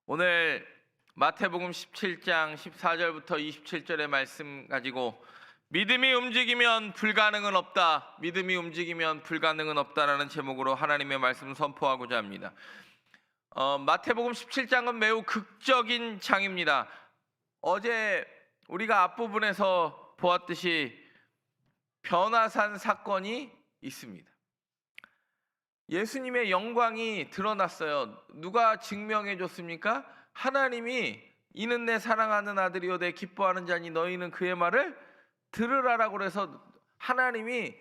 오늘 마태복음 17장 14절부터 27절의 말씀 가지고 믿음이 움직이면 불가능은 없다. 믿음이 움직이면 불가능은 없다라는 제목으로 하나님의 말씀을 선포하고자 합니다. 마태복음 17장은 매우 극적인 장입니다. 어제 우리가 앞부분에서 보았듯이 변화산 사건이 있습니다. 예수님의 영광이 드러났어요. 누가 증명해 줬습니까? 하나님이 이는 내 사랑하는 아들이요 내 기뻐하는 자니 너희는 그의 말을 들으라라고 그래서 하나님이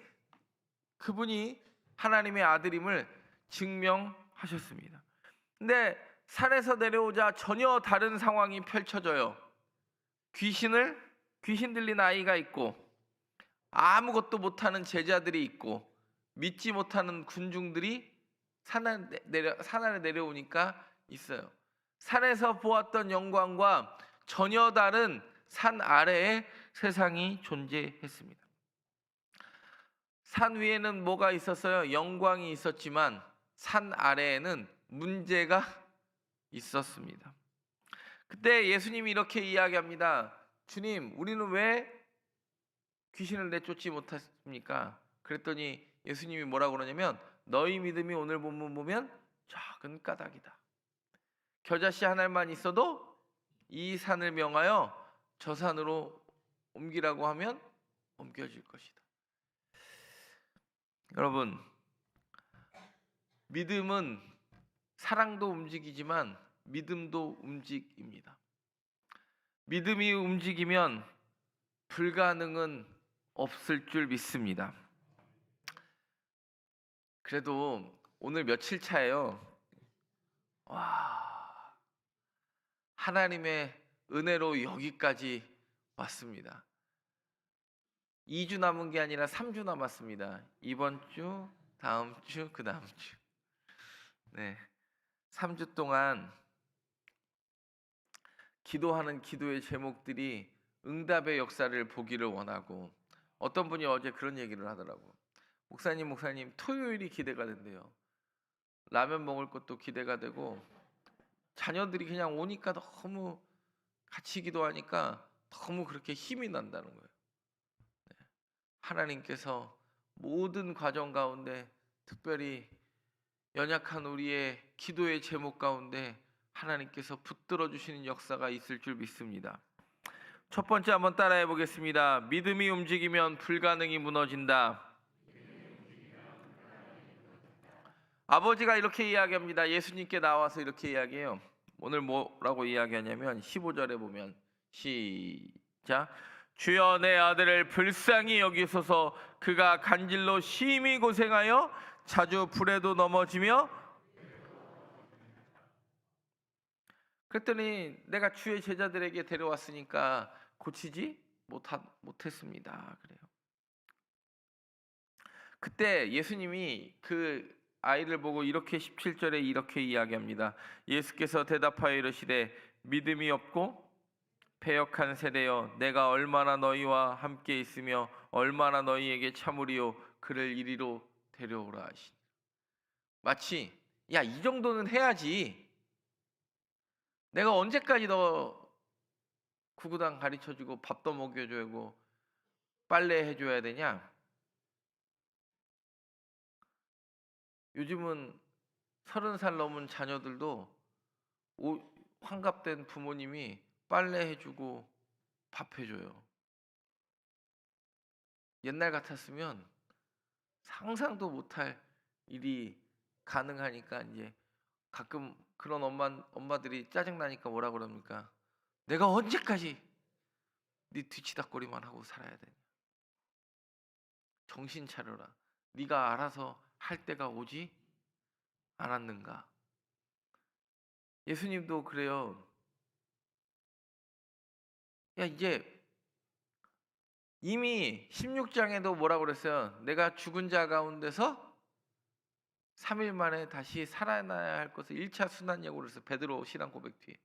그분이 하나님의 아들임을 증명하셨습니다. 근데 산에서 내려오자 전혀 다른 상황이 펼쳐져요. 귀신 들린 아이가 있고 아무것도 못하는 제자들이 있고 믿지 못하는 군중들이 산 아래 내려오니까 있어요. 산에서 보았던 영광과 전혀 다른 산 아래의 세상이 존재했습니다. 산 위에는 뭐가 있었어요? 영광이 있었지만 산 아래에는 문제가 있었습니다. 그때 예수님이 이렇게 이야기합니다. 주님, 우리는 왜 귀신을 내쫓지 못했습니까? 그랬더니 예수님이 뭐라고 그러냐면 너희 믿음이 오늘 본문 보면 작은 까닭이다. 겨자씨 하나만 있어도 이 산을 명하여 저 산으로 옮기라고 하면 옮겨질 것이다. 여러분, 믿음은 사랑도 움직이지만 믿음도 움직입니다. 믿음이 움직이면 불가능은 없을 줄 믿습니다. 그래도 오늘 며칠 차예요. 와, 하나님의 은혜로 여기까지 왔습니다. 2주 남은 게 아니라 3주 남았습니다. 이번 주, 다음 주, 그 다음 주. 네, 3주 동안 기도하는 기도의 제목들이 응답의 역사를 보기를 원하고, 어떤 분이 어제 그런 얘기를 하더라고. 목사님 토요일이 기대가 된대요. 라면 먹을 것도 기대가 되고 자녀들이 그냥 오니까 너무 같이 기도하니까 너무 그렇게 힘이 난다는 거예요. 하나님께서 모든 과정 가운데 특별히 연약한 우리의 기도의 제목 가운데 하나님께서 붙들어 주시는 역사가 있을 줄 믿습니다. 첫 번째 한번 따라해 보겠습니다. 믿음이 움직이면 불가능이 무너진다. 아버지가 이렇게 이야기합니다. 예수님께 나와서 이렇게 이야기해요. 오늘 뭐라고 이야기하냐면 15절에 보면 시작. 주여 내 아들을 불쌍히 여기소서. 그가 간질로 심히 고생하여 자주 불에도 넘어지며. 그랬더니 내가 주의 제자들에게 데려왔으니까 고치지 못했습니다. 그래요. 그때 예수님이 그 아이를 보고 이렇게 17절에 이렇게 이야기합니다. 예수께서 대답하여 이르시되 믿음이 없고 패역한 세대여, 내가 얼마나 너희와 함께 있으며 얼마나 너희에게 참으리요. 그를 이리로 데려오라 하시니. 마치 야, 이 정도는 해야지. 내가 언제까지 너 구구단 가르쳐주고 밥도 먹여주고 빨래 해줘야 되냐? 요즘은 30살 넘은 자녀들도 환갑된 부모님이 빨래 해주고 밥 해줘요. 옛날 같았으면 상상도 못할 일이 가능하니까 이제 가끔 그런 엄마들이 짜증나니까 뭐라 그럽니까? 내가 언제까지 네 뒤치다꺼리만 하고 살아야 되냐? 정신 차려라. 네가 알아서 할 때가 오지 않았는가? 예수님도 그래요. 야, 이제 이미 16장에도 뭐라고 그랬어요? 내가 죽은 자 가운데서 3일 만에 다시 살아나야 할 것을 1차 순환 예고를 했어요. 베드로 신앙 고백 뒤에.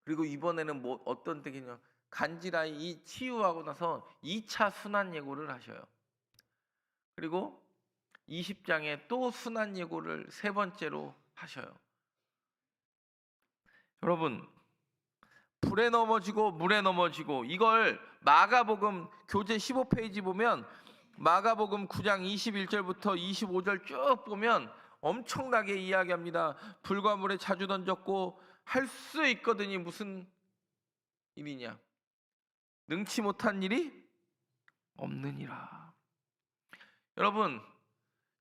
그리고 이번에는 뭐 어떤 때기냐? 간지라이 이 치유하고 나서 2차 순환 예고를 하셔요. 그리고 20장에 또 순환 예고를 세 번째로 하셔요. 여러분, 불에 넘어지고 물에 넘어지고, 이걸 마가복음 교재 15페이지 보면 마가복음 9장 21절부터 25절 쭉 보면 엄청나게 이야기합니다. 불과 물에 자주 던졌고 할 수 있거든이 무슨 일이냐? 능치 못한 일이 없느니라. 여러분,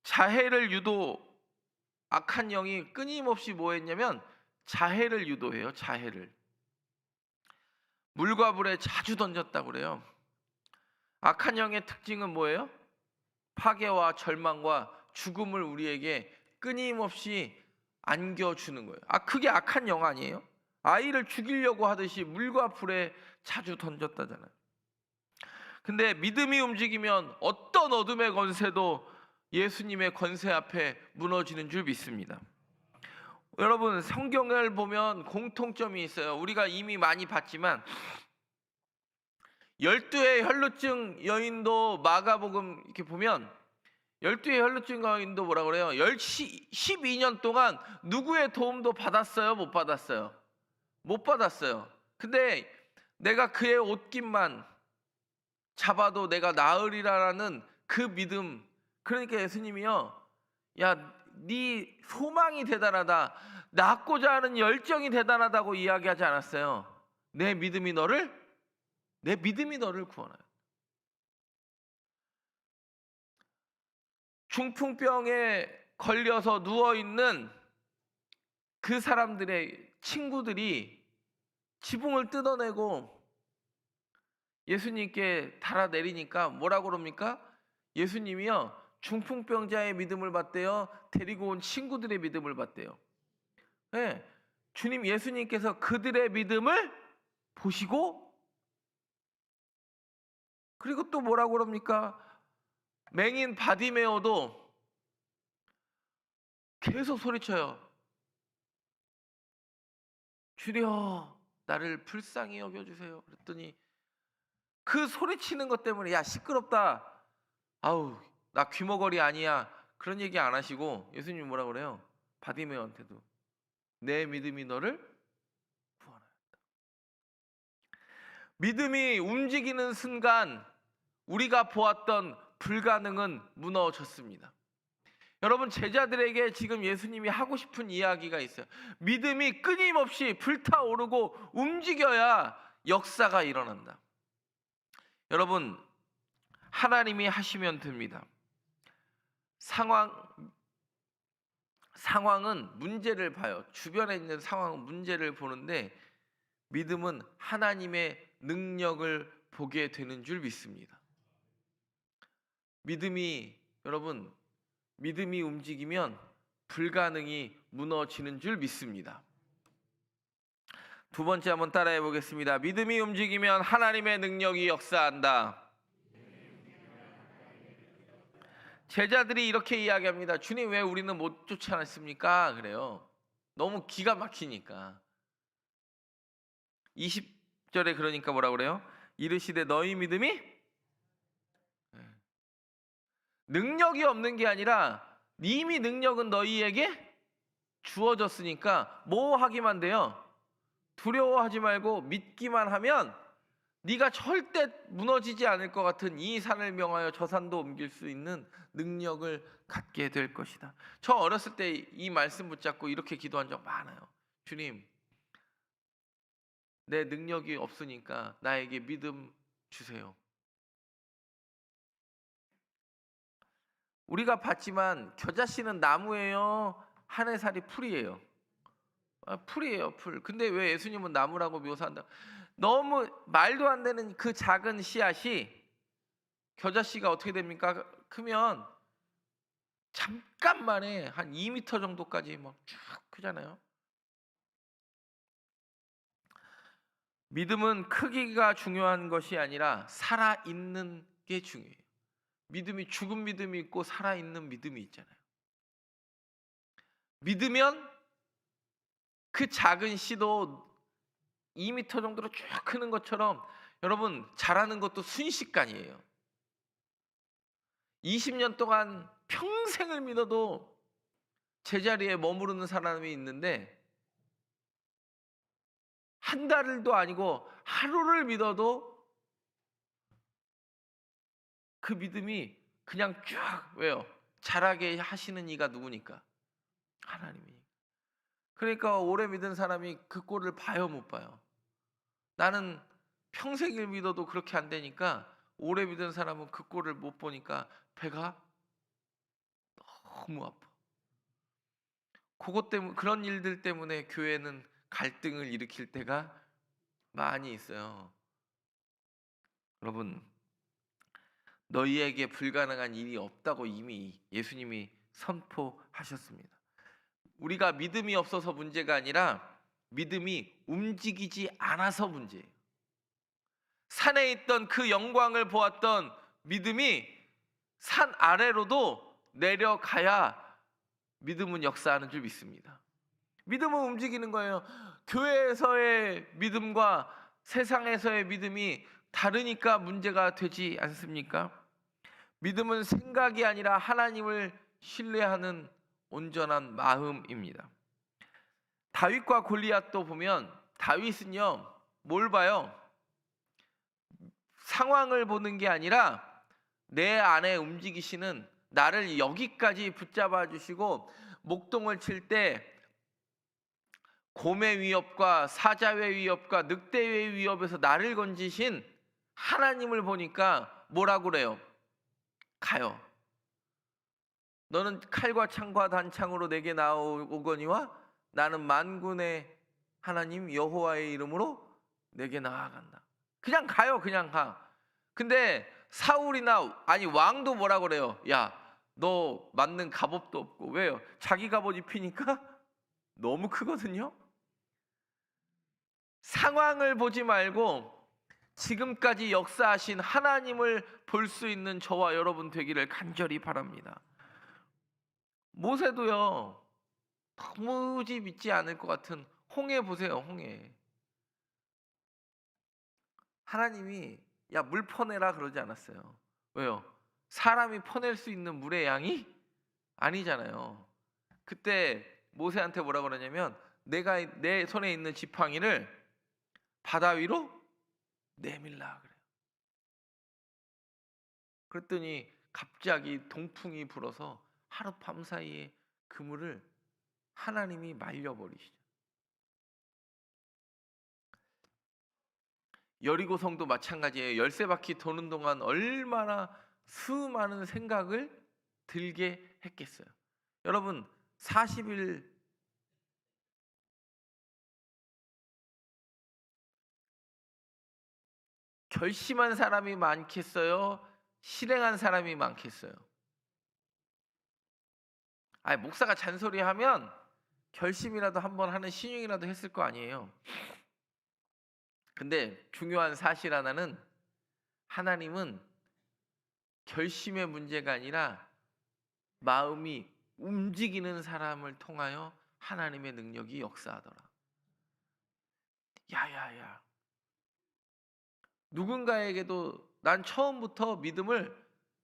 자해를 유도 악한 영이 끊임없이 뭐 했냐면 자해를 유도해요. 자해를. 물과 불에 자주 던졌다고 그래요. 악한 영의 특징은 뭐예요? 파괴와 절망과 죽음을 우리에게 끊임없이 안겨주는 거예요. 그게 악한 영 아니에요? 아이를 죽이려고 하듯이 물과 불에 자주 던졌다잖아요. 근데 믿음이 움직이면 어떤 어둠의 권세도 예수님의 권세 앞에 무너지는 줄 믿습니다. 여러분, 성경을 보면 공통점이 있어요. 우리가 이미 많이 봤지만 12의 혈루증 여인도 마가복음 이렇게 보면 12의 혈루증 여인도 뭐라 그래요? 12년 동안 누구의 도움도 받았어요? 못 받았어요? 못 받았어요. 근데 내가 그의 옷깃만 잡아도 내가 나으리라라는 그 믿음. 그러니까 예수님이요, 야, 네 소망이 대단하다, 낫고자 하는 열정이 대단하다고 이야기하지 않았어요. 내 믿음이 너를 구원하여. 중풍병에 걸려서 누워있는 그 사람들의 친구들이 지붕을 뜯어내고 예수님께 달아내리니까 뭐라고 그럽니까? 예수님이요, 중풍병자의 믿음을 받대요, 데리고 온 친구들의 믿음을 받대요. 네, 주님 예수님께서 그들의 믿음을 보시고, 그리고 또 뭐라고 그럽니까? 맹인 바디메오도 계속 소리쳐요. 주여, 나를 불쌍히 여겨주세요. 그랬더니 그 소리치는 것 때문에, 야, 시끄럽다, 아우, 나 귀머거리 아니야, 그런 얘기 안 하시고 예수님이 뭐라 그래요? 바디메오한테도 내 믿음이 너를 구원하였다. 믿음이 움직이는 순간 우리가 보았던 불가능은 무너졌습니다. 여러분, 제자들에게 지금 예수님이 하고 싶은 이야기가 있어요. 믿음이 끊임없이 불타오르고 움직여야 역사가 일어난다. 여러분, 하나님이 하시면 됩니다. 상황은 문제를 봐요. 주변에 있는 상황은 문제를 보는데 믿음은 하나님의 능력을 보게 되는 줄 믿습니다. 여러분, 믿음이 움직이면 불가능이 무너지는 줄 믿습니다. 두 번째 한번 따라해 보겠습니다. 믿음이 움직이면 하나님의 능력이 역사한다. 제자들이 이렇게 이야기합니다. 주님, 왜 우리는 못 쫓아냈습니까? 그래요. 너무 기가 막히니까. 20절에 그러니까 뭐라 그래요? 이르시되 너희 믿음이 능력이 없는 게 아니라 이미 능력은 너희에게 주어졌으니까 뭐 하기만 돼요? 두려워하지 말고 믿기만 하면 네가 절대 무너지지 않을 것 같은 이 산을 명하여 저 산도 옮길 수 있는 능력을 갖게 될 것이다. 저 어렸을 때 이 말씀 붙잡고 이렇게 기도한 적 많아요. 주님, 내 능력이 없으니까 나에게 믿음 주세요. 우리가 봤지만 겨자씨는 나무예요, 한해살이 풀이에요? 풀이에요, 풀. 근데 왜 예수님은 나무라고 묘사한다? 너무 말도 안 되는 그 작은 씨앗이, 겨자씨가 어떻게 됩니까? 크면 잠깐만에 한 2m 정도까지 막 쭉 크잖아요. 믿음은 크기가 중요한 것이 아니라 살아있는 게 중요해요. 믿음이 죽은 믿음이 있고 살아있는 믿음이 있잖아요. 믿으면 그 작은 씨도 2m 정도로 쭉 크는 것처럼 여러분, 자라는 것도 순식간이에요. 20년 동안 평생을 믿어도 제자리에 머무르는 사람이 있는데 한 달도 아니고 하루를 믿어도 그 믿음이 그냥 쭉 왜요? 자라게 하시는 이가 누구니까? 하나님이. 그러니까 오래 믿은 사람이 그 꼴을 봐요, 못 봐요? 나는 평생을 믿어도 그렇게 안 되니까 오래 믿은 사람은 그 꼴을 못 보니까 배가 너무 아파. 그것 때문에, 그런 일들 때문에 교회는 갈등을 일으킬 때가 많이 있어요. 여러분, 너희에게 불가능한 일이 없다고 이미 예수님이 선포하셨습니다. 우리가 믿음이 없어서 문제가 아니라 믿음이 움직이지 않아서 문제예요. 산에 있던 그 영광을 보았던 믿음이 산 아래로도 내려가야 믿음은 역사하는 줄 믿습니다. 믿음은 움직이는 거예요. 교회에서의 믿음과 세상에서의 믿음이 다르니까 문제가 되지 않습니까? 믿음은 생각이 아니라 하나님을 신뢰하는 온전한 마음입니다. 다윗과 골리앗도 보면 다윗은요, 뭘 봐요? 상황을 보는 게 아니라 내 안에 움직이시는, 나를 여기까지 붙잡아 주시고 목동을 칠 때 곰의 위협과 사자의 위협과 늑대의 위협에서 나를 건지신 하나님을 보니까 뭐라고 그래요? 가요. 너는 칼과 창과 단창으로 내게 나오거니와 나는 만군의 하나님 여호와의 이름으로 내게 나아간다. 그냥 가요, 그냥 가. 근데 사울이나 아니 왕도 뭐라 그래요? 야, 너 맞는 갑옷도 없고. 왜요? 자기 갑옷 입히니까 너무 크거든요. 상황을 보지 말고 지금까지 역사하신 하나님을 볼 수 있는 저와 여러분 되기를 간절히 바랍니다. 모세도요, 도무지 믿지 않을 것 같은 홍해 보세요, 홍해. 하나님이 야, 물 퍼내라 그러지 않았어요. 왜요? 사람이 퍼낼 수 있는 물의 양이 아니잖아요. 그때 모세한테 뭐라 그러냐면 내가 내 손에 있는 지팡이를 바다 위로 내밀라 그래요. 그랬더니 갑자기 동풍이 불어서 하룻밤 사이에 그물을 하나님이 말려버리시죠. 여리고성도 마찬가지예요. 열세 바퀴 도는 동안 얼마나 수많은 생각을 들게 했겠어요. 여러분, 40일 결심한 사람이 많겠어요? 실행한 사람이 많겠어요? 아니, 목사가 잔소리하면 결심이라도 한번 하는 신용이라도 했을 거 아니에요. 근데 중요한 사실 하나는 하나님은 결심의 문제가 아니라 마음이 움직이는 사람을 통하여 하나님의 능력이 역사하더라. 야야야. 누군가에게도 난 처음부터 믿음을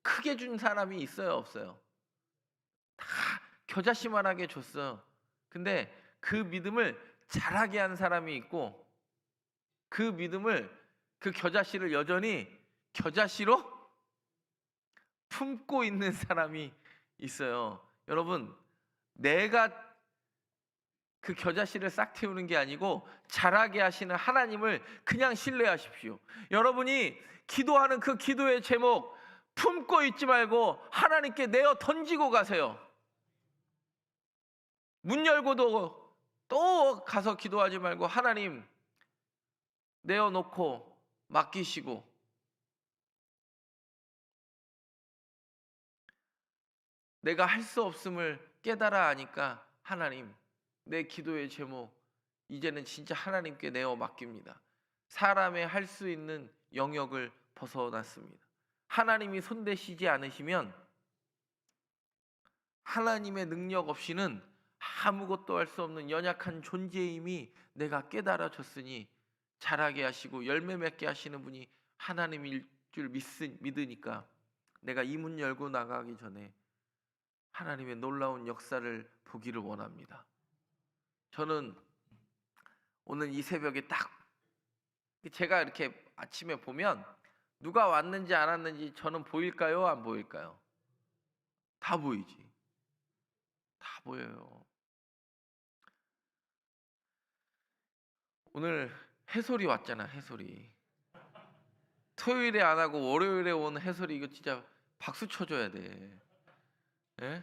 크게 준 사람이 있어요, 없어요? 다 겨자씨만하게 줬어요. 근데 그 믿음을 자라게 한 사람이 있고 그 믿음을, 그 겨자씨를 여전히 겨자씨로 품고 있는 사람이 있어요. 여러분, 내가 그 겨자씨를 싹 틔우는 게 아니고 자라게 하시는 하나님을 그냥 신뢰하십시오. 여러분이 기도하는 그 기도의 제목 품고 있지 말고 하나님께 내어 던지고 가세요. 문 열고도 또 가서 기도하지 말고 하나님 내어놓고 맡기시고, 내가 할 수 없음을 깨달아 아니까 하나님, 내 기도의 제목 이제는 진짜 하나님께 내어 맡깁니다. 사람의 할 수 있는 영역을 벗어났습니다. 하나님이 손대시지 않으시면 하나님의 능력 없이는 아무것도 할 수 없는 연약한 존재임이 내가 깨달아졌으니 자라게 하시고 열매 맺게 하시는 분이 하나님일 줄 믿으니까 내가 이 문 열고 나가기 전에 하나님의 놀라운 역사를 보기를 원합니다. 저는 오늘 이 새벽에 딱 제가 이렇게 아침에 보면 누가 왔는지 안 왔는지 저는 보일까요? 안 보일까요? 다 보이지. 다 보여요. 오늘 해솔이 왔잖아, 해솔이. 토요일에 안 하고 월요일에 온 해솔이 이거 진짜 박수 쳐줘야 돼. 예?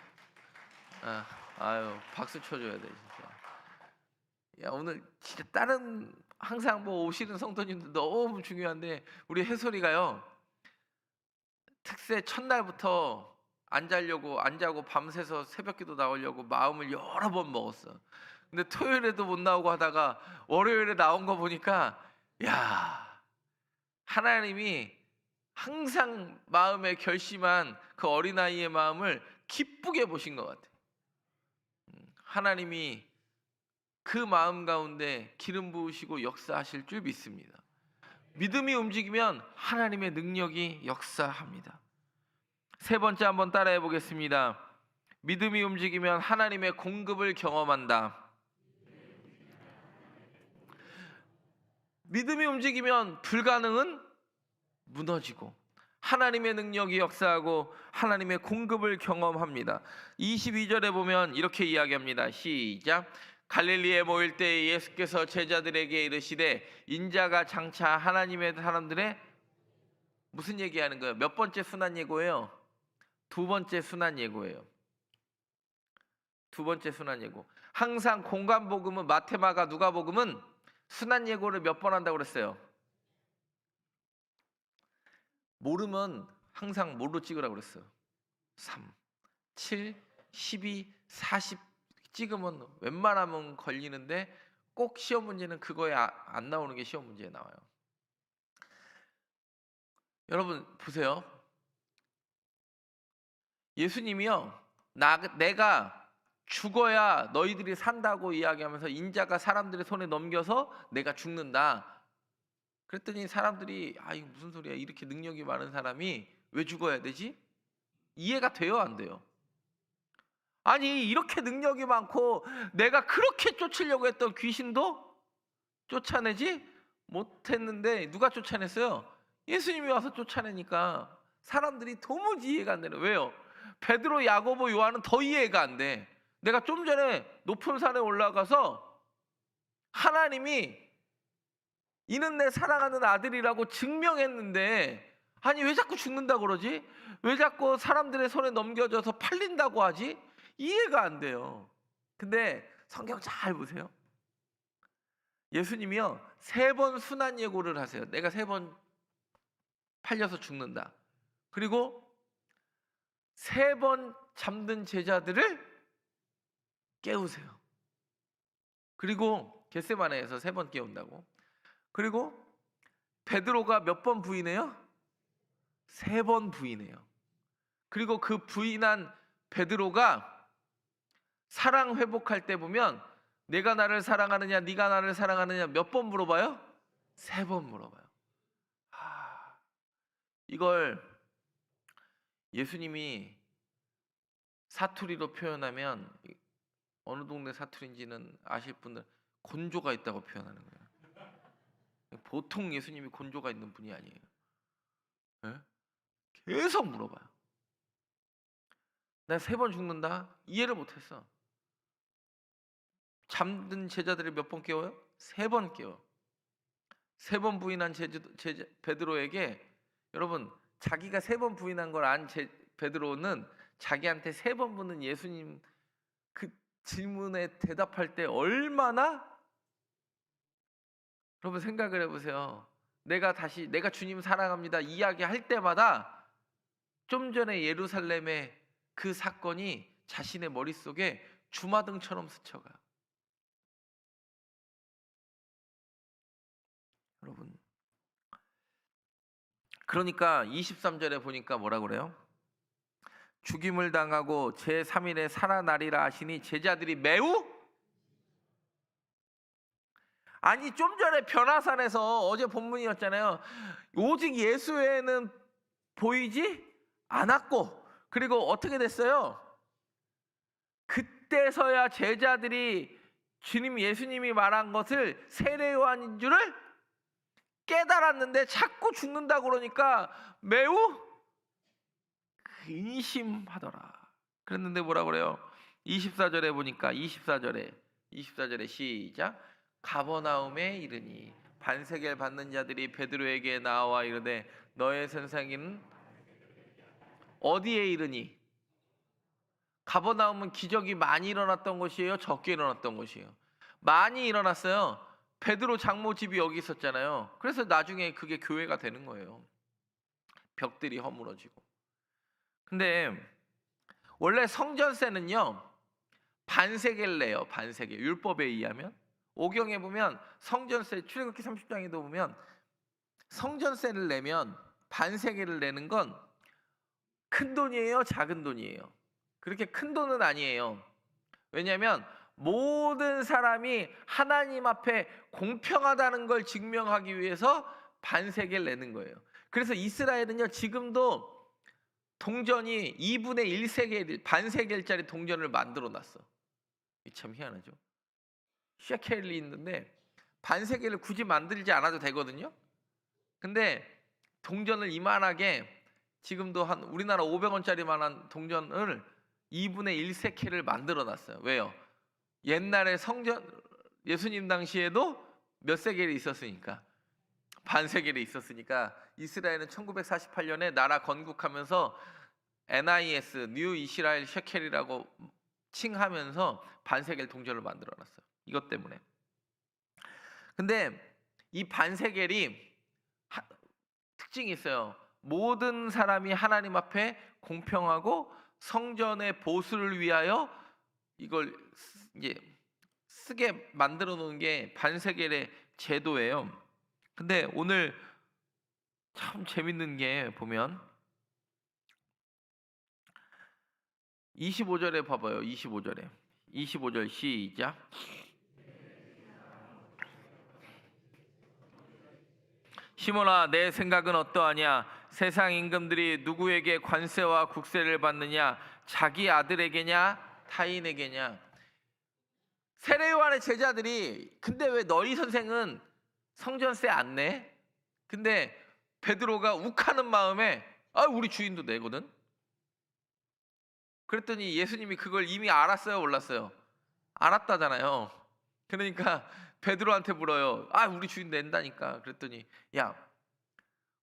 아유, 박수 쳐줘야 돼 진짜. 야, 오늘 진짜 다른 항상 뭐 오시는 성도님들 너무 중요한데 우리 해솔이가요. 특세 첫날부터 안 자고 밤새서 새벽기도 나오려고 마음을 여러 번 먹었어. 근데 토요일에도 못 나오고 하다가 월요일에 나온 거 보니까 야, 하나님이 항상 마음에 결심한 그 어린아이의 마음을 기쁘게 보신 것 같아. 하나님이 그 마음 가운데 기름 부으시고 역사하실 줄 믿습니다. 믿음이 움직이면 하나님의 능력이 역사합니다. 세 번째 한번 따라해 보겠습니다. 믿음이 움직이면 하나님의 공급을 경험한다. 믿음이 움직이면 불가능은 무너지고 하나님의 능력이 역사하고 하나님의 공급을 경험합니다. 22절에 보면 이렇게 이야기합니다. 시작. 갈릴리에 모일 때 예수께서 제자들에게 이르시되 인자가 장차 하나님의 사람들의 무슨 얘기하는 거예요? 몇 번째 순환 예고예요? 두 번째 순환 예고예요. 두 번째 순환 예고. 항상 공간 복음은 마테마가 누가복음은 순환 예고를 몇 번 한다고 그랬어요? 모르면 항상 뭐로 찍으라고 그랬어요? 3, 7, 12, 40 찍으면 웬만하면 걸리는데 꼭 시험 문제는 그거에 안 나오는 게 시험 문제에 나와요. 여러분 보세요. 예수님이요, 내가 죽어야 너희들이 산다고 이야기하면서 인자가 사람들의 손에 넘겨서 내가 죽는다. 그랬더니 사람들이 이거 무슨 소리야? 이렇게 능력이 많은 사람이 왜 죽어야 되지? 이해가 돼요, 안 돼요? 아니 이렇게 능력이 많고 내가 그렇게 쫓으려고 했던 귀신도 쫓아내지 못했는데 누가 쫓아냈어요? 예수님이 와서 쫓아내니까 사람들이 도무지 이해가 안 되는. 왜요? 베드로, 야고보, 요한은 더 이해가 안 돼. 내가 좀 전에 높은 산에 올라가서 하나님이 이는 내 사랑하는 아들이라고 증명했는데 아니 왜 자꾸 죽는다고 그러지? 왜 자꾸 사람들의 손에 넘겨져서 팔린다고 하지? 이해가 안 돼요. 근데 성경 잘 보세요. 예수님이요 3번 순환 예고를 하세요. 내가 3번 팔려서 죽는다. 그리고 3번 잠든 제자들을 깨우세요. 그리고 겟세마네에서 3번 깨운다고. 그리고 베드로가 몇 번 부인해요? 3번 부인해요. 그리고 그 부인한 베드로가 사랑 회복할 때 보면 내가 나를 사랑하느냐 네가 나를 사랑하느냐 몇 번 물어봐요? 3번 물어봐요. 이걸 예수님이 사투리로 표현하면 어느 동네 사투리인지는 아실 분들 곤조가 있다고 표현하는 거예요. 보통 예수님이 곤조가 있는 분이 아니에요. 네? 계속 물어봐요. 나 3번 죽는다? 이해를 못했어. 잠든 제자들을 몇 번 깨워요? 3번 깨워. 3번 부인한 베드로에게 여러분 자기가 3번 부인한 걸 안 베드로는 자기한테 3번 묻는 예수님 그 질문에 대답할 때 얼마나 여러분 생각을 해보세요. 내가 주님 사랑합니다 이야기할 때마다 좀 전에 예루살렘의 그 사건이 자신의 머릿속에 주마등처럼 스쳐가요. 여러분 그러니까 23절에 보니까 뭐라 그래요? 죽임을 당하고 제3일에 살아나리라 하시니 제자들이 매우 아니 좀 전에 변화산에서 어제 본문이었잖아요. 오직 예수 외에는 보이지 않았고 그리고 어떻게 됐어요? 그때서야 제자들이 예수님이 말한 것을 세례 요한인 줄을 깨달았는데 자꾸 죽는다 그러니까 매우 근심하더라. 그랬는데 뭐라 그래요? 24절에 보니까 24절에 시작. 가버나움에 이르니 반세겔 받는 자들이 베드로에게 나와 이르되 너의 선생님은 어디에 이르니? 가버나움은 기적이 많이 일어났던 곳이에요? 적게 일어났던 곳이에요? 많이 일어났어요. 베드로 장모 집이 여기 있었잖아요. 그래서 나중에 그게 교회가 되는 거예요. 벽들이 허물어지고. 근데 원래 성전세는요 반세겔 내요. 반세겔. 율법에 의하면 오경에 보면 성전세 출애굽기 30장에도 보면 성전세를 내면 반세겔을 내는 건 큰 돈이에요, 작은 돈이에요? 그렇게 큰 돈은 아니에요. 왜냐하면 모든 사람이 하나님 앞에 공평하다는 걸 증명하기 위해서 반세겔 내는 거예요. 그래서 이스라엘은요 지금도 동전이 2분의 1세겔 반세겔짜리 동전을 만들어 놨어. 참 희한하죠. 셰켈이 있는데 반세겔을 굳이 만들지 않아도 되거든요. 근데 동전을 이만하게 지금도 한 우리나라 500원짜리만한 동전을 2분의 1세켈을 만들어 놨어요. 왜요? 옛날에 예수님 당시에도 몇 세겔이 있었으니까, 반세겔이 있었으니까 이스라엘은 1948년에 나라 건국하면서 NIS 뉴 이스라엘 셰켈이라고 칭하면서 반세겔 동전을 만들어 놨어요. 이것 때문에. 근데 이 반세겔이 특징이 있어요. 모든 사람이 하나님 앞에 공평하고 성전의 보수를 위하여 이걸 이제 쓰게 만들어 놓은 게 반세겔의 제도예요. 근데 오늘 참 재밌는 게 보면 25절에 봐봐요. 25절 시작. 시몬아, 내 생각은 어떠하냐? 세상 임금들이 누구에게 관세와 국세를 받느냐? 자기 아들에게냐? 타인에게냐? 세례 요한의 제자들이 근데 왜 너희 선생은 성전세 안 내? 근데 베드로가 욱하는 마음에 우리 주인도 내거든. 그랬더니 예수님이 그걸 이미 알았어요, 몰랐어요? 알았다잖아요. 그러니까 베드로한테 물어요. 우리 주인 낸다니까. 그랬더니 야,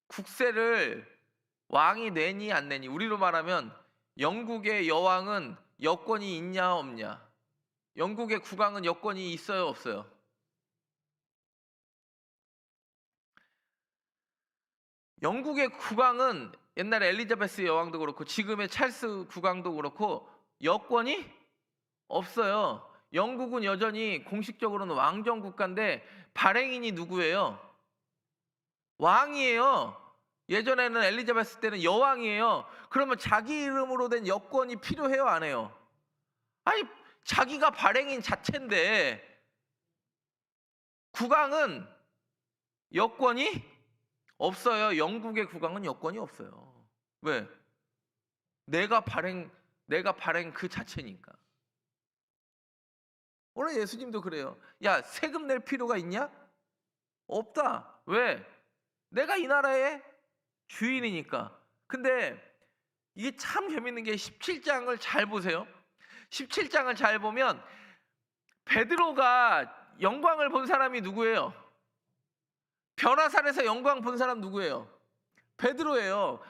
국세를 왕이 내니 안 내니? 우리로 말하면 영국의 여왕은 여권이 있냐 없냐? 영국의 국왕은 여권이 있어요 없어요? 영국의 국왕은 옛날에 엘리자베스 여왕도 그렇고 지금의 찰스 국왕도 그렇고 여권이 없어요. 영국은 여전히 공식적으로는 왕정 국가인데 발행인이 누구예요? 왕이에요. 예전에는 엘리자베스 때는 여왕이에요. 그러면 자기 이름으로 된 여권이 필요해요 안 해요? 아니 자기가 발행인 자체인데 국왕은 여권이 없어요. 영국의 국왕은 여권이 없어요. 왜? 내가 발행 그 자체니까. 오늘 예수님도 그래요. 야, 세금 낼 필요가 있냐? 없다. 왜? 내가 이 나라의 주인이니까. 근데 이게 참 재밌는 게 17장을 잘 보세요. 17장을 잘 보면 베드로가 영광을 본 사람이 누구예요? 변화산에서 영광 본 사람 누구예요? 베드로예요.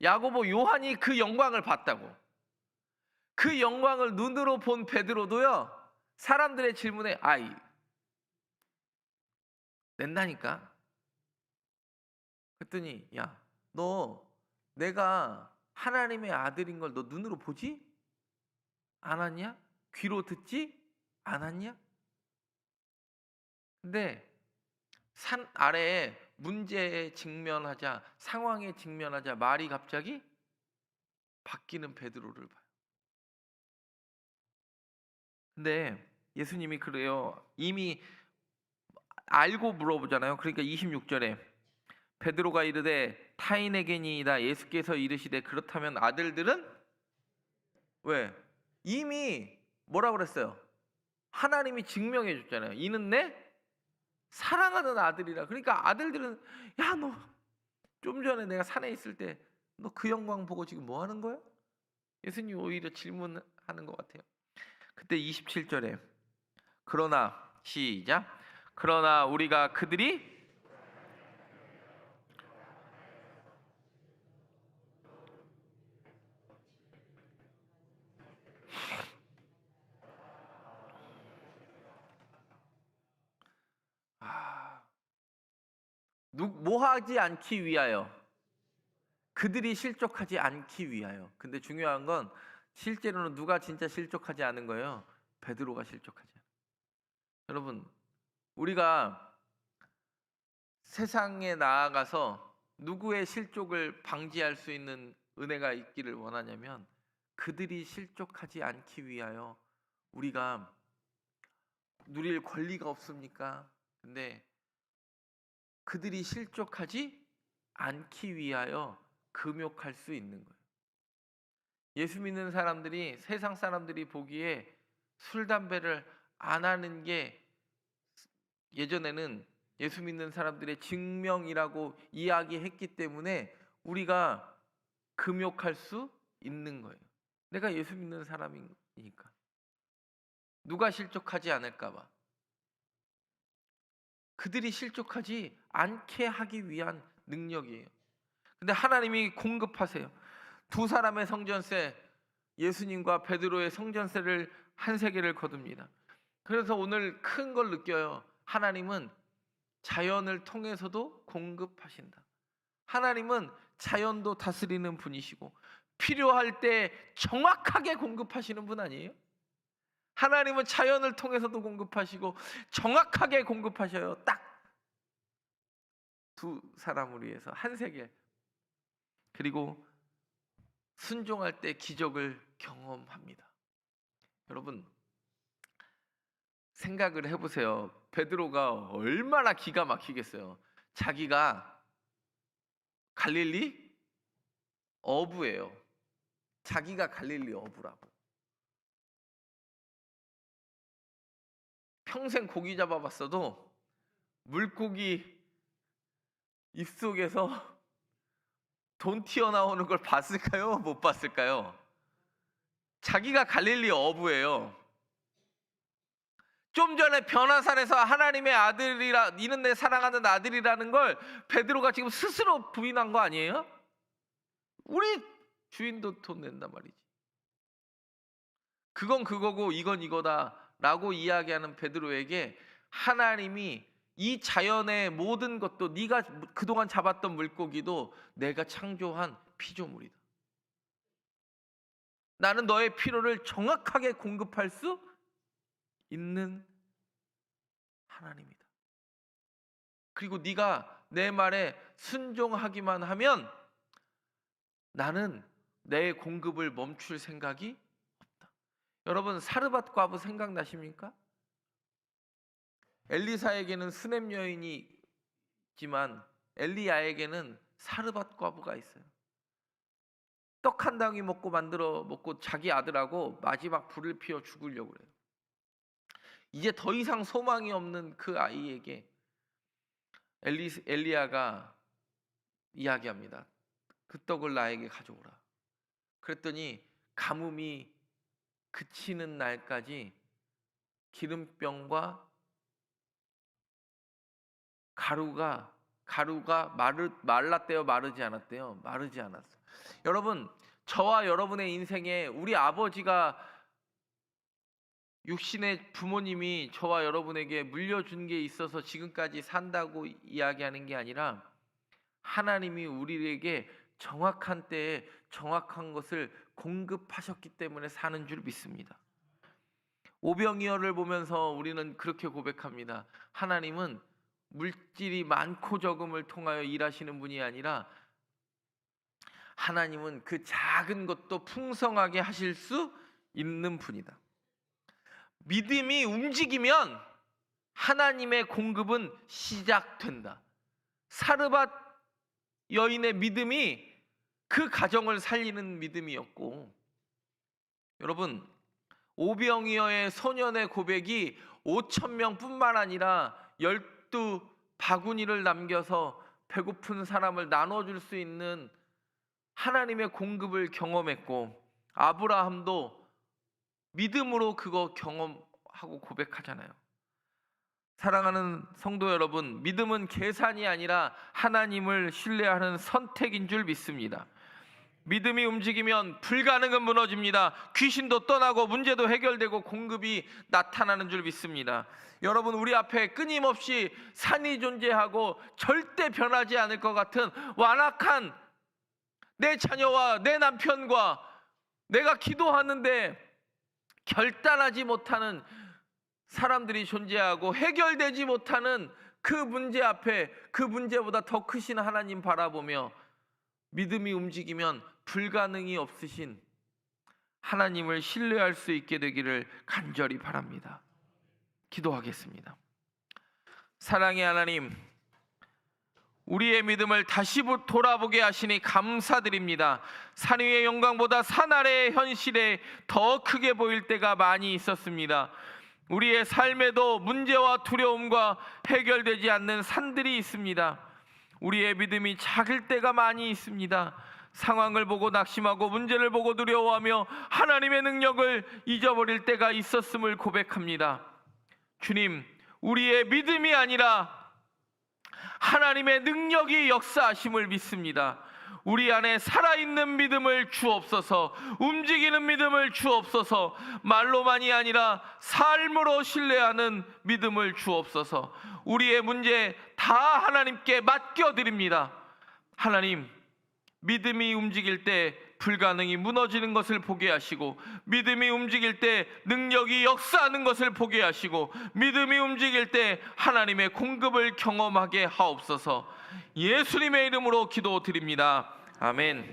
야고보, 요한이 그 영광을 봤다고. 그 영광을 눈으로 본 베드로도요. 사람들의 질문에 낸다니까. 그랬더니 야, 너 내가 하나님의 아들인 걸 너 눈으로 보지 않았냐? 귀로 듣지 않았냐? 근데 산 아래에 문제에 직면하자, 상황에 직면하자 말이 갑자기 바뀌는 베드로를 봐요. 근데 예수님이 그래요. 이미 알고 물어보잖아요. 그러니까 26절에 베드로가 이르되 타인에게니이다. 예수께서 이르시되 그렇다면 아들들은 왜? 이미 뭐라고 그랬어요? 하나님이 증명해 줬잖아요. 이는 내 사랑하는 아들이라. 그러니까 아들들은 야, 너 좀 전에 내가 산에 있을 때 너 그 영광 보고 지금 뭐 하는 거야? 예수님 오히려 질문하는 것 같아요. 그때 27절에 그러나 시작. 그러나 우리가 그들이 뭐하지 않기 위하여, 그들이 실족하지 않기 위하여. 근데 중요한 건 실제로는 누가 진짜 실족하지 않은 거예요? 베드로가 실족하지 않아요. 여러분, 우리가 세상에 나아가서 누구의 실족을 방지할 수 있는 은혜가 있기를 원하냐면 그들이 실족하지 않기 위하여 우리가 누릴 권리가 없습니까? 근데 그들이 실족하지 않기 위하여 금욕할 수 있는 거예요. 예수 믿는 사람들이 세상 사람들이 보기에 술, 담배를 안 하는 게 예전에는 예수 믿는 사람들의 증명이라고 이야기했기 때문에 우리가 금욕할 수 있는 거예요. 내가 예수 믿는 사람이니까. 누가 실족하지 않을까 봐. 그들이 실족하지 않게 하기 위한 능력이에요. 근데 하나님이 공급하세요. 두 사람의 성전세, 예수님과 베드로의 성전세를 한 세계를 거둡니다. 그래서 오늘 큰 걸 느껴요. 하나님은 자연을 통해서도 공급하신다. 하나님은 자연도 다스리는 분이시고 필요할 때 정확하게 공급하시는 분 아니에요? 하나님은 자연을 통해서도 공급하시고 정확하게 공급하셔요. 딱 두 사람을 위해서 한 세계. 그리고 순종할 때 기적을 경험합니다. 여러분, 생각을 해보세요. 베드로가 얼마나 기가 막히겠어요. 자기가 갈릴리 어부예요. 자기가 갈릴리 어부라고. 평생 고기 잡아봤어도 물고기 입속에서 돈 튀어나오는 걸 봤을까요? 못 봤을까요? 자기가 갈릴리 어부예요. 좀 전에 변화산에서 하나님의 아들이라, 이는 내 사랑하는 아들이라는 걸 베드로가 지금 스스로 부인한 거 아니에요? 우리 주인도 돈 낸단 말이지. 그건 그거고 이건 이거다 라고 이야기하는 베드로에게 하나님이 이 자연의 모든 것도, 네가 그동안 잡았던 물고기도 내가 창조한 피조물이다. 나는 너의 필요를 정확하게 공급할 수 있는 하나님이다. 그리고 네가 내 말에 순종하기만 하면 나는 내 공급을 멈출 생각이 없다. 여러분, 사르밧 과부 생각나십니까? 엘리사에게는 수넴 여인이 있지만 엘리야에게는 사르밧 과부가 있어요. 떡 한 덩이 먹고 자기 아들하고 마지막 불을 피워 죽으려고 그래요. 이제 더 이상 소망이 없는 그 아이에게 엘리야가 이야기합니다. 그 떡을 나에게 가져오라. 그랬더니 가뭄이 그치는 날까지 기름병과 가루가 말랐대요, 마르지 않았대요? 마르지 않았어요. 여러분, 저와 여러분의 인생에 우리 아버지가, 육신의 부모님이 저와 여러분에게 물려준 게 있어서 지금까지 산다고 이야기하는 게 아니라 하나님이 우리에게 정확한 때에 정확한 것을 공급하셨기 때문에 사는 줄 믿습니다. 오병이어를 보면서 우리는 그렇게 고백합니다. 하나님은 물질이 많고 적음을 통하여 일하시는 분이 아니라 하나님은 그 작은 것도 풍성하게 하실 수 있는 분이다. 믿음이 움직이면 하나님의 공급은 시작된다. 사르밧 여인의 믿음이 그 가정을 살리는 믿음이었고, 여러분, 오병이어의 소년의 고백이 5,000명뿐만 아니라 12바구니를 남겨서 배고픈 사람을 나눠줄 수 있는 하나님의 공급을 경험했고, 아브라함도 믿음으로 그거 경험하고 고백하잖아요. 사랑하는 성도 여러분, 믿음은 계산이 아니라 하나님을 신뢰하는 선택인 줄 믿습니다. 믿음이 움직이면 불가능은 무너집니다. 귀신도 떠나고 문제도 해결되고 공급이 나타나는 줄 믿습니다. 여러분, 우리 앞에 끊임없이 산이 존재하고 절대 변하지 않을 것 같은 완악한 내 자녀와 내 남편과 내가 기도하는데 결단하지 못하는 사람들이 존재하고 해결되지 못하는 그 문제 앞에 그 문제보다 더 크신 하나님 바라보며 믿음이 움직이면 불가능이 없으신 하나님을 신뢰할 수 있게 되기를 간절히 바랍니다. 기도하겠습니다. 사랑의 하나님, 우리의 믿음을 다시 돌아보게 하시니 감사드립니다. 산 위의 영광보다 산 아래의 현실에 더 크게 보일 때가 많이 있었습니다. 우리의 삶에도 문제와 두려움과 해결되지 않는 산들이 있습니다. 우리의 믿음이 작을 때가 많이 있습니다. 상황을 보고 낙심하고 문제를 보고 두려워하며 하나님의 능력을 잊어버릴 때가 있었음을 고백합니다. 주님, 우리의 믿음이 아니라 하나님의 능력이 역사하심을 믿습니다. 우리 안에 살아있는 믿음을 주옵소서. 움직이는 믿음을 주옵소서. 말로만이 아니라 삶으로 신뢰하는 믿음을 주옵소서. 우리의 문제 다 하나님께 맡겨드립니다. 하나님, 믿음이 움직일 때 불가능이 무너지는 것을 보게 하시고, 믿음이 움직일 때 능력이 역사하는 것을 보게 하시고, 믿음이 움직일 때 하나님의 공급을 경험하게 하옵소서. 예수님의 이름으로 기도드립니다. 아멘.